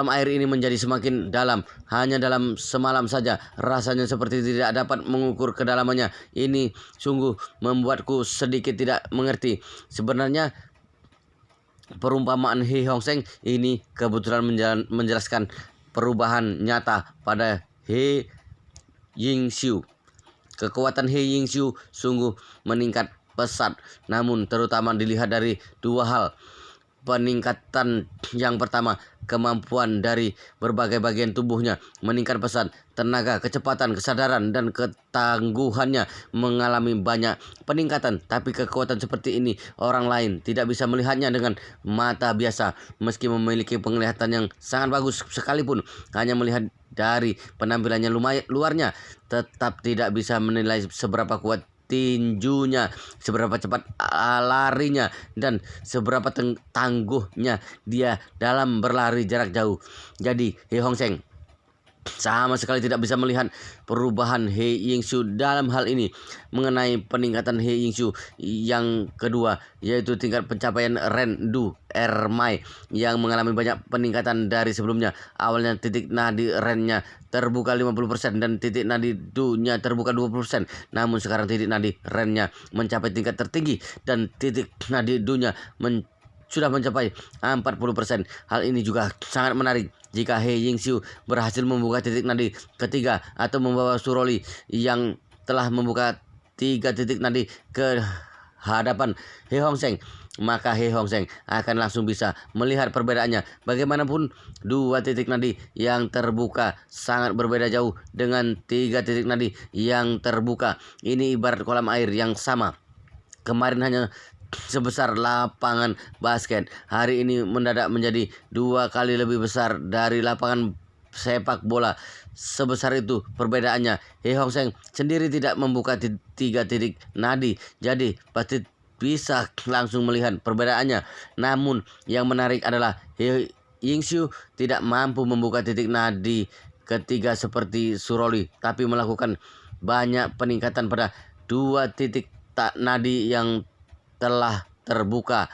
air ini menjadi semakin dalam. Hanya dalam semalam saja rasanya seperti tidak dapat mengukur kedalamannya. Ini sungguh membuatku sedikit tidak mengerti. Sebenarnya perumpamaan He Hong Seng ini kebetulan menjelaskan perubahan nyata pada He Yingxiu. Kekuatan He Yingxiu sungguh meningkat pesat, namun terutama dilihat dari dua hal. Peningkatan yang pertama, kemampuan dari berbagai bagian tubuhnya meningkat pesat. Tenaga, kecepatan, kesadaran, dan ketangguhannya mengalami banyak peningkatan. Tapi kekuatan seperti ini orang lain tidak bisa melihatnya dengan mata biasa. Meski memiliki penglihatan yang sangat bagus sekalipun, hanya melihat dari penampilannya luarnya, tetap tidak bisa menilai seberapa kuat tinjunya, seberapa cepat larinya, dan seberapa tangguhnya dia dalam berlari jarak jauh. Jadi He Hong Seng sama sekali tidak bisa melihat perubahan He Yingxiu dalam hal ini. Mengenai peningkatan He Yingxiu yang kedua, yaitu tingkat pencapaian Ren Du Ermai yang mengalami banyak peningkatan dari sebelumnya. Awalnya titik nadi Rennya terbuka 50% dan titik nadi Du-nya terbuka 20%. Namun sekarang titik nadi Rennya mencapai tingkat tertinggi dan titik nadi Du-nya sudah mencapai 40%. Hal ini juga sangat menarik. Jika He Yingxiu berhasil membuka titik nadi ketiga atau membawa Suroli yang telah membuka 3 titik nadi ke hadapan He Hong Seng, maka He Hong Seng akan langsung bisa melihat perbedaannya. Bagaimanapun 2 titik nadi yang terbuka sangat berbeda jauh dengan 3 titik nadi yang terbuka. Ini ibarat kolam air yang sama. Kemarin hanya sebesar lapangan basket, hari ini mendadak menjadi 2 kali lebih besar dari lapangan sepak bola. Sebesar itu perbedaannya. He Hong Seng sendiri tidak membuka 3 titik nadi, jadi pasti bisa langsung melihat perbedaannya. Namun yang menarik adalah He Yingxiu tidak mampu membuka titik nadi ketiga seperti Suroli, tapi melakukan banyak peningkatan pada 2 titik nadi yang telah terbuka.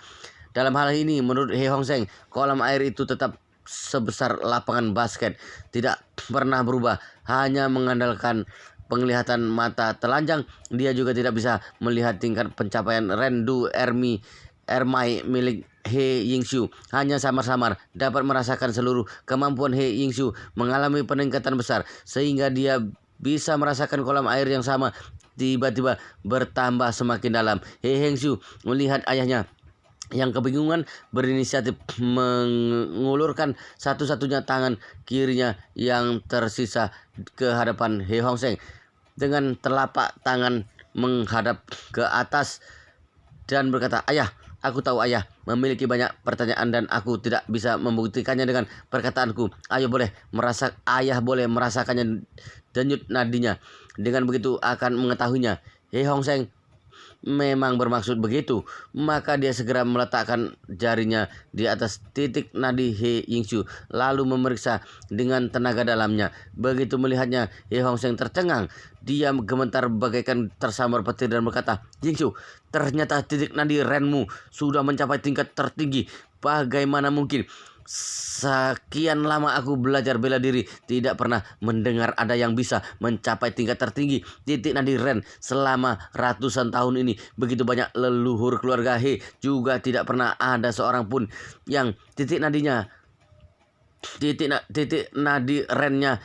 Dalam hal ini menurut He Hong Seng, kolam air itu tetap sebesar lapangan basket, tidak pernah berubah. Hanya mengandalkan penglihatan mata telanjang, dia juga tidak bisa melihat tingkat pencapaian Rendu Ermai milik He Yingxiu. Hanya samar-samar dapat merasakan seluruh kemampuan He Yingxiu mengalami peningkatan besar, sehingga dia bisa merasakan kolam air yang sama tiba-tiba bertambah semakin dalam. He Yingxiu melihat ayahnya yang kebingungan berinisiatif mengulurkan satu-satunya tangan kirinya yang tersisa ke hadapan He Hong Seng. Dengan telapak tangan menghadap ke atas dan berkata, "Ayah, aku tahu ayah memiliki banyak pertanyaan dan aku tidak bisa membuktikannya dengan perkataanku. Ayah boleh merasakannya denyut nadinya. Dengan begitu akan mengetahuinya." He Hong Seng memang bermaksud begitu, maka dia segera meletakkan jarinya di atas titik nadi He Yingxiu, lalu memeriksa dengan tenaga dalamnya. Begitu melihatnya, He Hong Seng tercengang. Dia gemetar bagaikan tersambar petir dan berkata, "Yingxiu, ternyata titik nadi Renmu sudah mencapai tingkat tertinggi. Bagaimana mungkin? Sekian lama aku belajar bela diri, tidak pernah mendengar ada yang bisa mencapai tingkat tertinggi titik nadi Ren selama ratusan tahun ini. Begitu banyak leluhur keluarga He, juga tidak pernah ada seorang pun yang titik nadi Rennya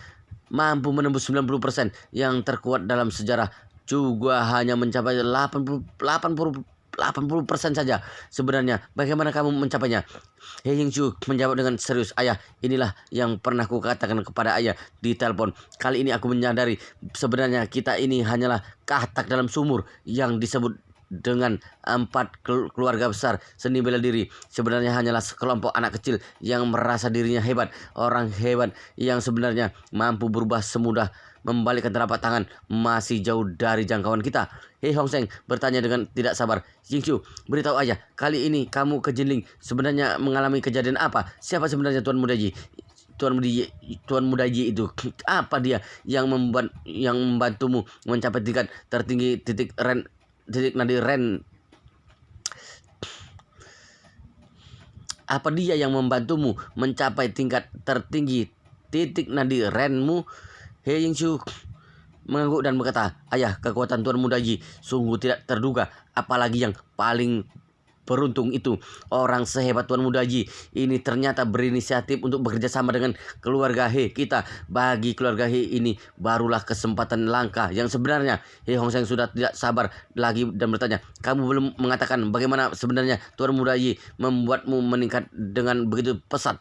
mampu menembus 90%. Yang terkuat dalam sejarah juga hanya mencapai 80% saja. Sebenarnya bagaimana kamu mencapainya?" He Yingxiu menjawab dengan serius, "Ayah, inilah yang pernah kukatakan kepada ayah di telepon. Kali ini aku menyadari sebenarnya kita ini hanyalah katak dalam sumur yang disebut dengan 4 keluarga besar seni bela diri. Sebenarnya hanyalah sekelompok anak kecil yang merasa dirinya hebat. Orang hebat yang sebenarnya mampu berubah semudah membalikkan telapak tangan masih jauh dari jangkauan kita." He Hong Seng bertanya dengan tidak sabar, "Yingxiu, beritahu ayah, kali ini kamu ke Jinling sebenarnya mengalami kejadian apa? Siapa sebenarnya Tuan Muda Ji?" Tuan Muda Yi itu? Apa dia yang membantumu mencapai tingkat tertinggi titik nadi ren? Apa dia yang membantumu mencapai tingkat tertinggi titik nadi renmu? He Yingshu mengangguk dan berkata, ayah, kekuatan Tuan Muda Yi sungguh tidak terduga. Apalagi yang paling beruntung itu, orang sehebat Tuan Muda Yi ini ternyata berinisiatif untuk bekerja sama dengan keluarga He kita. Bagi keluarga He ini barulah kesempatan langka yang sebenarnya. He Hongseng sudah tidak sabar lagi dan bertanya, kamu belum mengatakan bagaimana sebenarnya Tuan Muda Yi membuatmu meningkat dengan begitu pesat?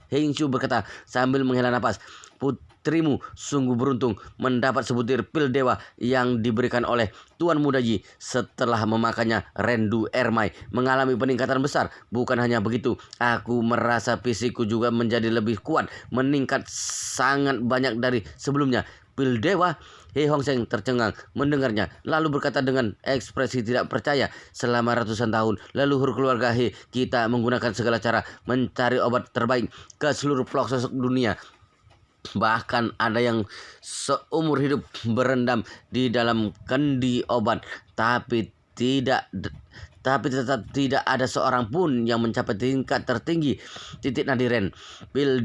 He Yingshu berkata sambil menghela napas, putrimu sungguh beruntung mendapat sebutir pil dewa yang diberikan oleh Tuan Muda Yi. Setelah memakannya, Rendu Ermai mengalami peningkatan besar. Bukan hanya begitu, aku merasa fisikku juga menjadi lebih kuat, meningkat sangat banyak dari sebelumnya. Pil dewa? He Hongseng tercengang mendengarnya, lalu berkata dengan ekspresi tidak percaya, selama ratusan tahun leluhur keluarga He kita menggunakan segala cara mencari obat terbaik ke seluruh pelosok dunia. Bahkan ada yang seumur hidup berendam di dalam kendi obat, tapi tetap tidak ada seorang pun yang mencapai tingkat tertinggi titik nadi ren. Pil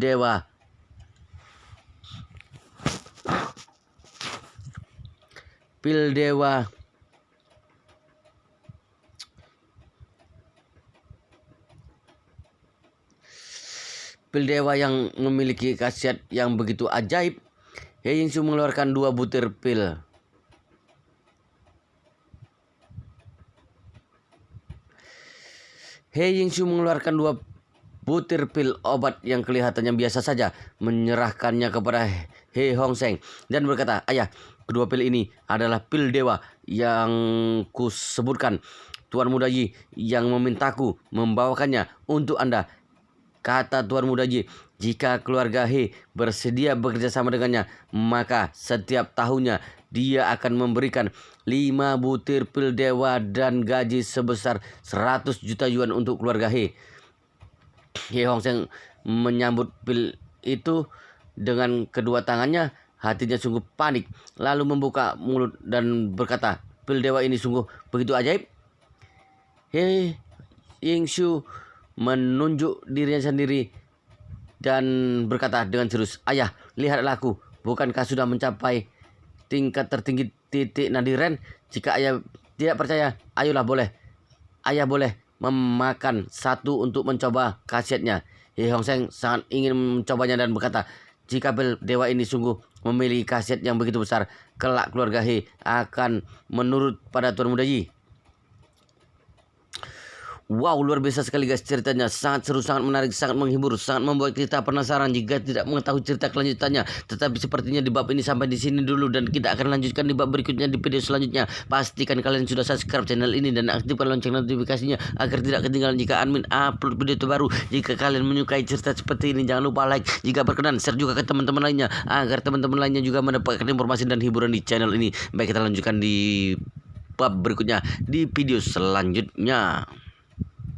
dewa yang memiliki khasiat yang begitu ajaib. He Yingshu mengeluarkan 2 butir pil. He Yingshu mengeluarkan 2 butir pil obat yang kelihatannya biasa saja, menyerahkannya kepada He Hongseng dan berkata, ayah, kedua pil ini adalah pil dewa yang kusebutkan. Tuan Muda Yi yang memintaku membawakannya untuk Anda. Kata Tuan Muda Yi, jika keluarga He bersedia bekerja sama dengannya, maka setiap tahunnya dia akan memberikan 5 butir pil dewa dan gaji sebesar 100 juta yuan untuk keluarga He. He Hongseng menyambut pil itu dengan kedua tangannya. Hatinya sungguh panik, lalu membuka mulut dan berkata, pil dewa ini sungguh begitu ajaib? He Yingshu menunjuk dirinya sendiri dan berkata dengan serius, ayah, lihatlah aku, bukankah sudah mencapai tingkat tertinggi titik nadi ren? Jika ayah tidak percaya, ayah boleh memakan satu untuk mencoba khasiatnya. He Hongseng sangat ingin mencobanya dan berkata, jika pil dewa ini sungguh memiliki khasiat yang begitu besar, kelak keluarga He akan menurut pada Tuan Muda Yi. Wow, luar biasa sekali guys ceritanya. Sangat seru, sangat menarik, sangat menghibur, sangat membuat kita penasaran jika tidak mengetahui cerita kelanjutannya. Tetapi sepertinya di bab ini sampai di sini dulu dan kita akan lanjutkan di bab berikutnya di video selanjutnya. Pastikan kalian sudah subscribe channel ini dan aktifkan lonceng notifikasinya agar tidak ketinggalan jika admin upload video terbaru. Jika kalian menyukai cerita seperti ini, jangan lupa like. Jika berkenan, share juga ke teman-teman lainnya agar teman-teman lainnya juga mendapatkan informasi dan hiburan di channel ini. Baik, kita lanjutkan di bab berikutnya di video selanjutnya.